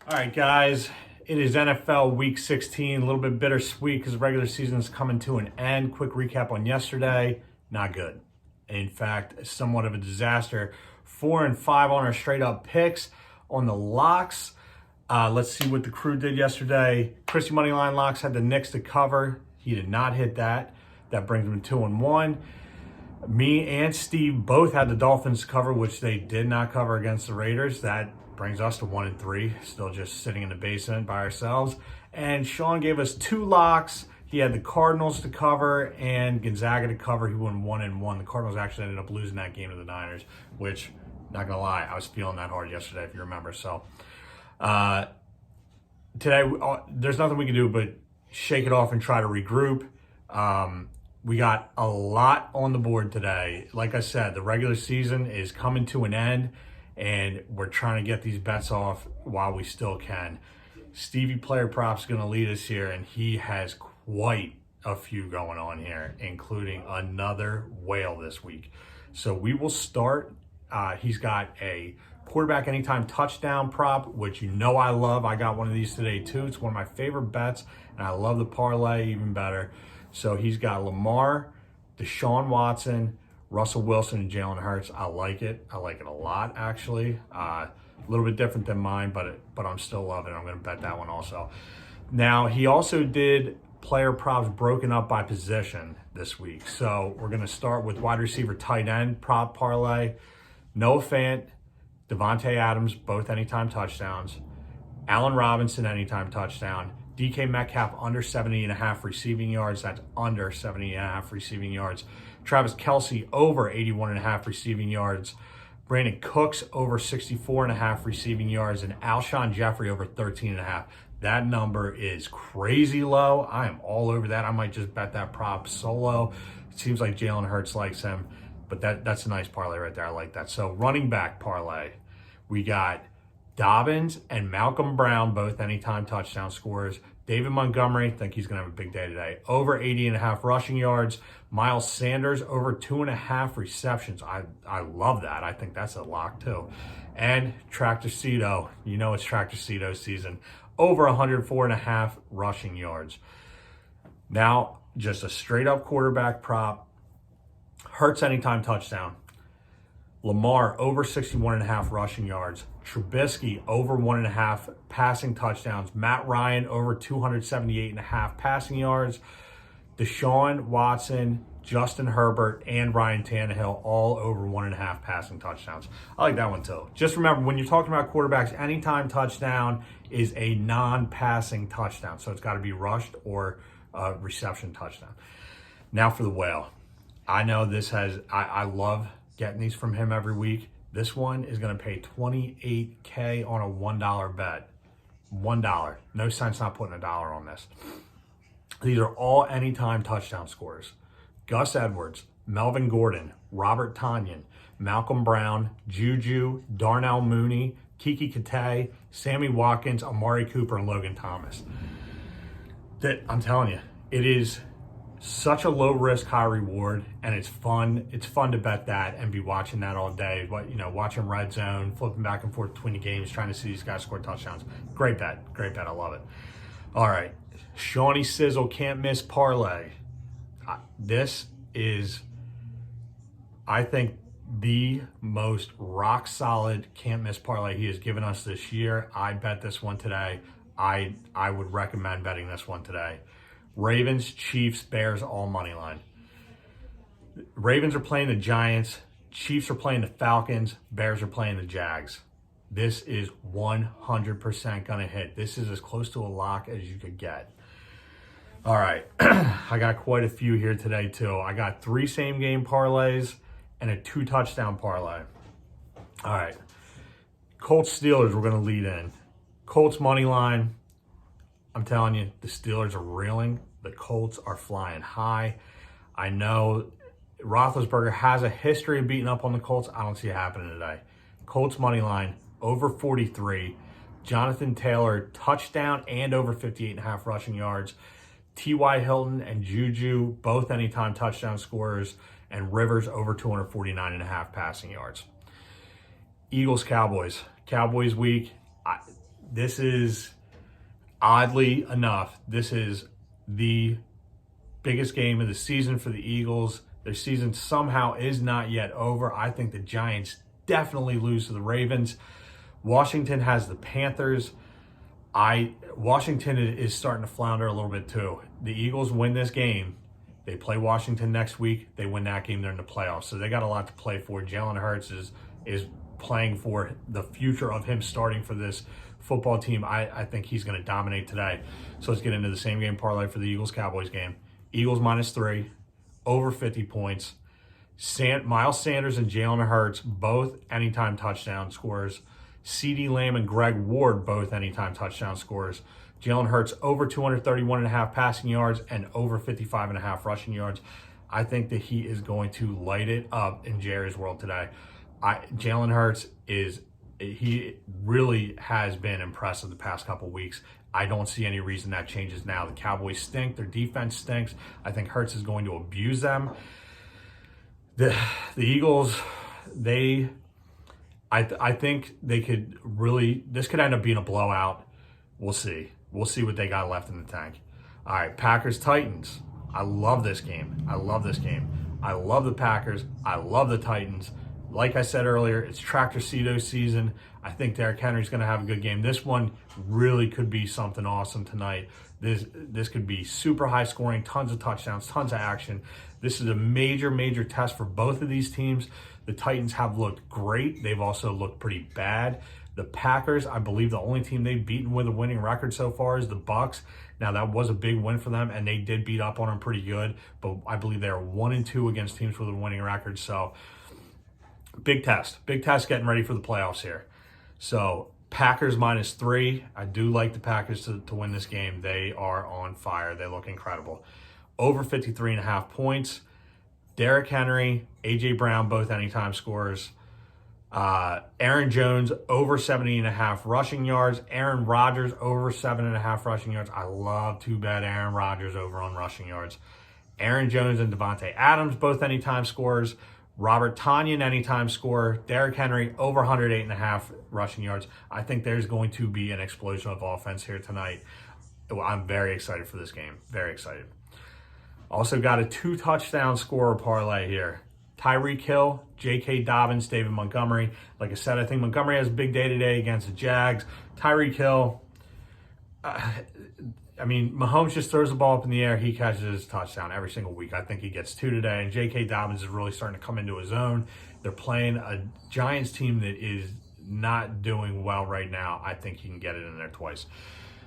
All right, guys, it is NFL Week 16. A little bit bittersweet because the regular season is coming to an end. Quick recap on yesterday. Not good. In fact, somewhat of a disaster. 4-5 on our straight up picks. On the locks, let's see what the crew did yesterday. Christy Moneyline Locks had the Knicks to cover. He did not hit that. That brings him to 2-1. Me and Steve both had the Dolphins to cover, which they did not cover against the Raiders. That brings us to 1-3, still just sitting in the basement by ourselves. And Sean gave us 2 locks. He had the Cardinals to cover and Gonzaga to cover. He won 1-1. The Cardinals actually ended up losing that game to the Niners, which, not gonna lie, I was feeling that hard yesterday, if you remember. So today, there's nothing we can do but shake it off and try to regroup. We got a lot on the board today. Like I said, the regular season is coming to an end, and we're trying to get these bets off while we still can. Stevie Player Props is going to lead us here, and he has quite a few going on here, including another whale this week. So we will start. He's got a quarterback anytime touchdown prop, which you know I love. I got one of these today too. It's one of my favorite bets, and I love the parlay even better. So he's got Lamar, Deshaun Watson, Russell Wilson, and Jalen Hurts. I like it. I like it a lot, actually. A little bit different than mine, but I'm still loving it. I'm going to bet that one also. Now, he also did player props broken up by position this week. So we're going to start with wide receiver tight end prop parlay. Noah Fant, Devontae Adams, both anytime touchdowns. Allen Robinson, anytime touchdown. DK Metcalf under 70.5 receiving yards. That's under 70.5 receiving yards. Travis Kelce over 81.5 receiving yards. Brandon Cooks over 64.5 receiving yards. And Alshon Jeffrey over 13.5. That number is crazy low. I am all over that. I might just bet that prop solo. It seems like Jalen Hurts likes him. But that's a nice parlay right there. I like that. So running back parlay. We got Dobbins and Malcolm Brown, both anytime touchdown scorers. David Montgomery, think he's going to have a big day today. Over 80.5 rushing yards. Miles Sanders, over 2.5 receptions. I love that. I think that's a lock too. And Tractor Cito, you know it's Tractor Cito season. Over 104.5 rushing yards. Now, just a straight up quarterback prop. Hurts anytime touchdown. Lamar over 61.5 rushing yards. Trubisky over 1.5 passing touchdowns. Matt Ryan over 278.5 passing yards. Deshaun Watson, Justin Herbert, and Ryan Tannehill all over 1.5 passing touchdowns. I like that one too. Just remember, when you're talking about quarterbacks, anytime touchdown is a non-passing touchdown. So it's got to be rushed or reception touchdown. Now for the whale. I know this has, I love getting these from him every week. This one is going to pay $28K on a $1 bet. $1. No sense not putting $1 on this. These are all anytime touchdown scorers. Gus Edwards, Melvin Gordon, Robert Tonyan, Malcolm Brown, Juju, Darnell Mooney, Kiki Kate, Sammy Watkins, Amari Cooper, and Logan Thomas. I'm telling you, it is such a low risk, high reward, and it's fun. It's fun to bet that and be watching that all day. But watching Red Zone, flipping back and forth between the games, trying to see these guys score touchdowns. Great bet, great bet. I love it. All right, Shawnee Sizzle can't miss parlay. This is, I think, the most rock solid can't miss parlay he has given us this year. I bet this one today. I would recommend betting this one today. Ravens, Chiefs, Bears, all money line. Ravens are playing the Giants. Chiefs are playing the Falcons. Bears are playing the Jags. This is 100% going to hit. This is as close to a lock as you could get. All right. I got quite a few here today, too. I got 3 same-game parlays and a 2 touchdown parlay. All right. Colts, Steelers, we're going to lead in. Colts money line. I'm telling you, the Steelers are reeling. The Colts are flying high. I know Roethlisberger has a history of beating up on the Colts. I don't see it happening today. Colts money line, over 43. Jonathan Taylor, touchdown and over 58.5 rushing yards. T.Y. Hilton and Juju, both anytime touchdown scorers. And Rivers, over 249.5 passing yards. Eagles, Cowboys. Cowboys week. this is, oddly enough, this is the biggest game of the season for the Eagles. Their season somehow is not yet over. I think the Giants definitely lose to the Ravens. Washington has the Panthers. Washington is starting to flounder a little bit too. The Eagles win this game. They play Washington next week. They win that game. They're in the playoffs. So they got a lot to play for. Jalen Hurts is playing for the future of him starting for this football team. I think he's going to dominate today. So let's get into the same game parlay for the Eagles-Cowboys game. Eagles -3, over 50 points. Miles Sanders and Jalen Hurts, both anytime touchdown scorers. CeeDee Lamb and Greg Ward, both anytime touchdown scorers. Jalen Hurts over 231.5 passing yards and over 55.5 rushing yards. I think that he is going to light it up in Jerry's world today. Jalen Hurts he really has been impressive the past couple weeks. I don't see any reason that changes now. The Cowboys stink. Their defense stinks. I think Hurts is going to abuse them. The Eagles, I think they could really, this could end up being a blowout. We'll see. We'll see what they got left in the tank. All right, Packers-Titans. I love this game. I love the Packers. I love the Titans. Like I said earlier, it's Tractor Cedo season. I think Derrick Henry's going to have a good game. This one really could be something awesome tonight. This could be super high scoring, tons of touchdowns, tons of action. This is a major, major test for both of these teams. The Titans have looked great. They've also looked pretty bad. The Packers, I believe the only team they've beaten with a winning record so far is the Bucs. Now, that was a big win for them, and they did beat up on them pretty good, but I believe they are 1-2 against teams with a winning record. So, big test getting ready for the playoffs here. So, Packers -3. I do like the Packers to win this game. They are on fire. They look incredible. Over 53.5 points. Derrick Henry, A.J. Brown, both anytime scorers. Aaron Jones, over 70.5 rushing yards. Aaron Rodgers, over 7.5 rushing yards. I love to bet Aaron Rodgers over on rushing yards. Aaron Jones and Devontae Adams, both anytime scorers. Robert Tonyan, anytime scorer. Derrick Henry, over 108.5 rushing yards. I think there's going to be an explosion of offense here tonight. I'm very excited for this game. Very excited. Also got a 2-touchdown scorer parlay here. Tyreek Hill, J.K. Dobbins, David Montgomery. Like I said, I think Montgomery has a big day today against the Jags. Tyreek Hill, Mahomes just throws the ball up in the air. He catches his touchdown every single week. I think he gets 2 today. And J.K. Dobbins is really starting to come into his own. They're playing a Giants team that is not doing well right now. I think he can get it in there twice.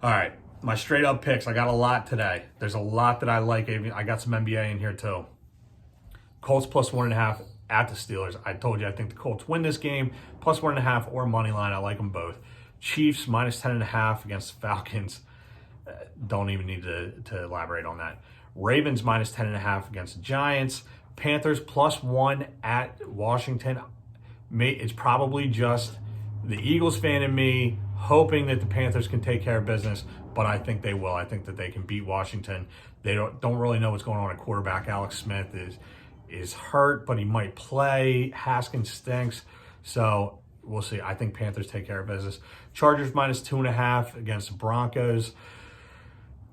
All right, my straight up picks. I got a lot today. There's a lot that I like. I got some NBA in here too. Colts +1.5 at the Steelers. I told you I think the Colts win this game. +1.5 or money line. I like them both. Chiefs -10.5 against the Falcons. Don't even need to elaborate on that. Ravens -10.5 against the Giants. Panthers +1 at Washington. It's probably just the Eagles fan in me hoping that the Panthers can take care of business, but I think they will. I think that they can beat Washington. They don't really know what's going on at quarterback. Alex Smith is hurt, but he might play. Haskins stinks. So we'll see. I think Panthers take care of business. Chargers -2.5 against the Broncos.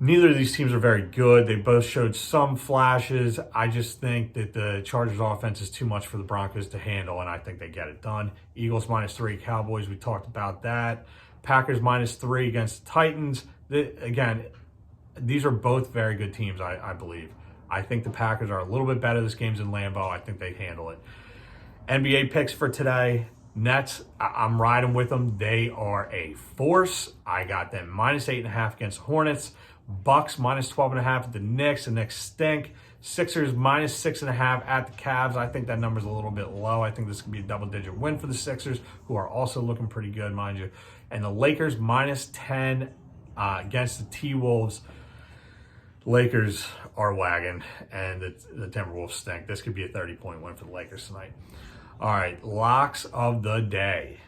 Neither of these teams are very good. They both showed some flashes. I just think that the Chargers offense is too much for the Broncos to handle, and I think they get it done. Eagles -3, Cowboys, we talked about that. Packers -3 against the Titans. Again, these are both very good teams, I believe. I think the Packers are a little bit better. This game's in Lambeau. I think they handle it. NBA picks for today. Nets, I'm riding with them. They are a force. I got them -8.5 against the Hornets. Bucks -12.5 at the Knicks. The Knicks stink. Sixers -6.5 at the Cavs. I think that number's a little bit low. I think this could be a double-digit win for the Sixers, who are also looking pretty good, mind you. And the Lakers -10 against the T-Wolves. Lakers are wagging, and the Timberwolves stink. This could be a 30-point win for the Lakers tonight. All right, locks of the day.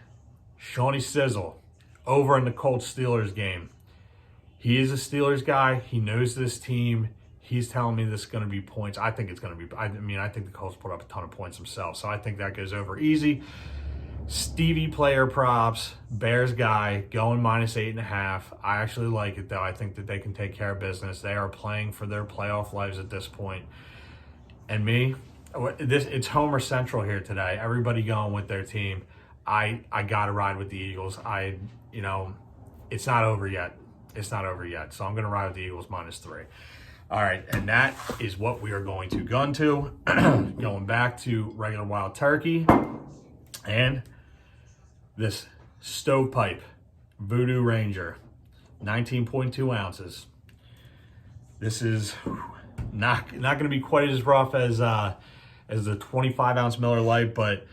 Shawnee Sizzle, over in the Colts-Steelers game. He is a Steelers guy. He knows this team. He's telling me this is going to be points. I think it's going to be, I think the Colts put up a ton of points themselves, so I think that goes over easy. Stevie player props, Bears guy, going -8.5. I actually like it, though. I think that they can take care of business. They are playing for their playoff lives at this point. And me, it's Homer Central here today. Everybody going with their team. I got to ride with the Eagles. It's not over yet. It's not over yet. So I'm going to ride with the Eagles -3. All right, and that is what we are going to gun to. Going back to regular wild turkey. And this stovepipe Voodoo Ranger, 19.2 ounces. This is not going to be quite as rough as the 25-ounce Miller Lite, but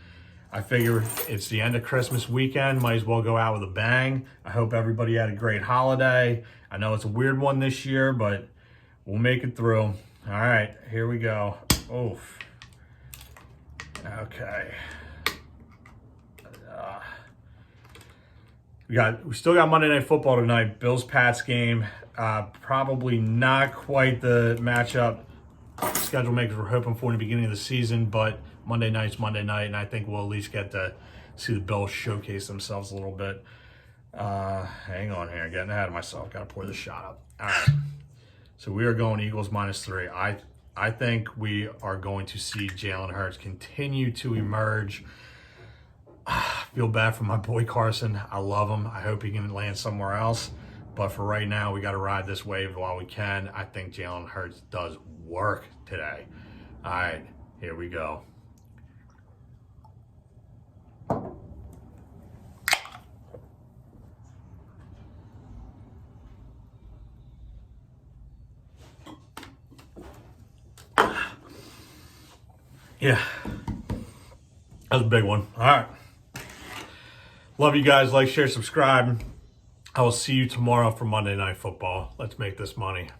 I figure it's the end of Christmas weekend. Might as well go out with a bang. I hope everybody had a great holiday. I know it's a weird one this year, but we'll make it through. All right, here we go. Oof. Okay. We still got Monday Night Football tonight. Bills-Pats game. Probably not quite the matchup schedule makers were hoping for in the beginning of the season, but Monday night's Monday night, and I think we'll at least get to see the Bills showcase themselves a little bit. Hang on here, getting ahead of myself. Got to pour this shot up. All right. So we are going Eagles -3. I think we are going to see Jalen Hurts continue to emerge. Feel bad for my boy Carson. I love him. I hope he can land somewhere else. But for right now, we got to ride this wave while we can. I think Jalen Hurts does work today. All right, here we go. Yeah, that was a big one. All right. Love you guys. Like, share, subscribe. I will see you tomorrow for Monday Night Football. Let's make this money.